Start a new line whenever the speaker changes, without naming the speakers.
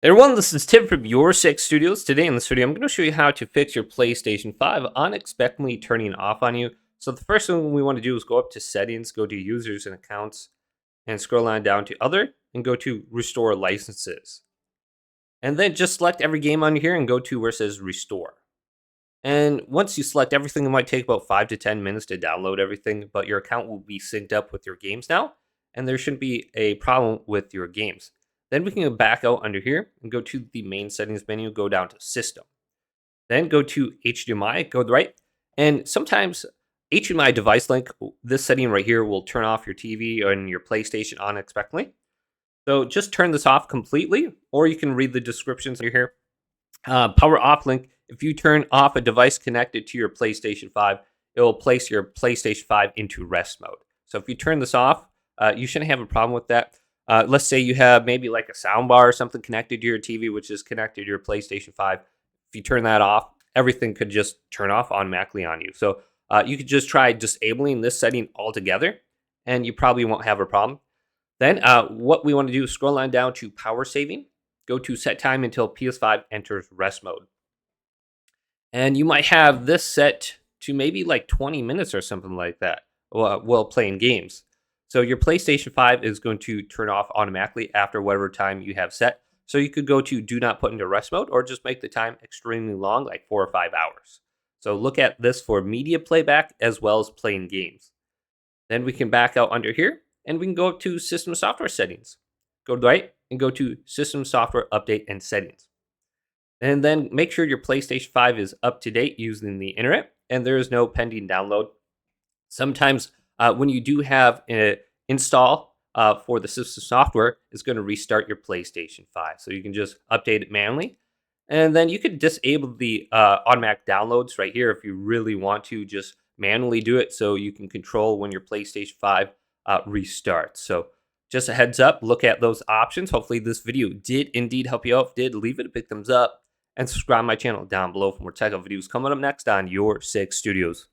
Hey everyone, this is Tim from YourSixStudios. Today in this video, I'm going to show you how to fix your PlayStation 5 unexpectedly turning off on you. So the first thing we want to do is go up to Settings, go to Users and Accounts, and scroll on down to Other, and go to Restore Licenses. And then just select every game on here and go to where it says Restore. And once you select everything, it might take about 5 to 10 minutes to download everything, but your account will be synced up with your games now, and there shouldn't be a problem with your games. Then we can go back out under here and go to the main settings menu, go down to System. Then go to HDMI, go to the right, and sometimes HDMI device link, this setting right here will turn off your TV and your PlayStation unexpectedly. So just turn this off completely, or you can read the descriptions here. Power off link, if you turn off a device connected to your PlayStation 5, it will place your PlayStation 5 into rest mode. So if you turn this off, you shouldn't have a problem with that. Let's say you have maybe like a soundbar or something connected to your TV, which is connected to your PlayStation 5. If you turn that off, everything could just turn off automatically on you. So you could just try disabling this setting altogether, and you probably won't have a problem. Then what we want to do is scroll on down to power saving. Go to set time until PS5 enters rest mode. And you might have this set to maybe like 20 minutes or something like that while playing games. So your PlayStation 5 is going to turn off automatically after whatever time you have set. So you could go to do not put into rest mode or just make the time extremely long, like 4 or 5 hours. So look at this for media playback as well as playing games. Then we can back out under here and we can go up to System Software Settings. Go to the right and go to System Software Update and Settings. And then make sure your PlayStation 5 is up to date using the internet and there is no pending download. Sometimes when you do have an install for the system software, it's going to restart your PlayStation 5. So you can just update it manually. And then you could disable the automatic downloads right here if you really want to just manually do it so you can control when your PlayStation 5 restarts. So just a heads up, look at those options. Hopefully this video did indeed help you out. If it did, leave it a big thumbs up and subscribe to my channel down below for more tech videos coming up next on YourSixStudios.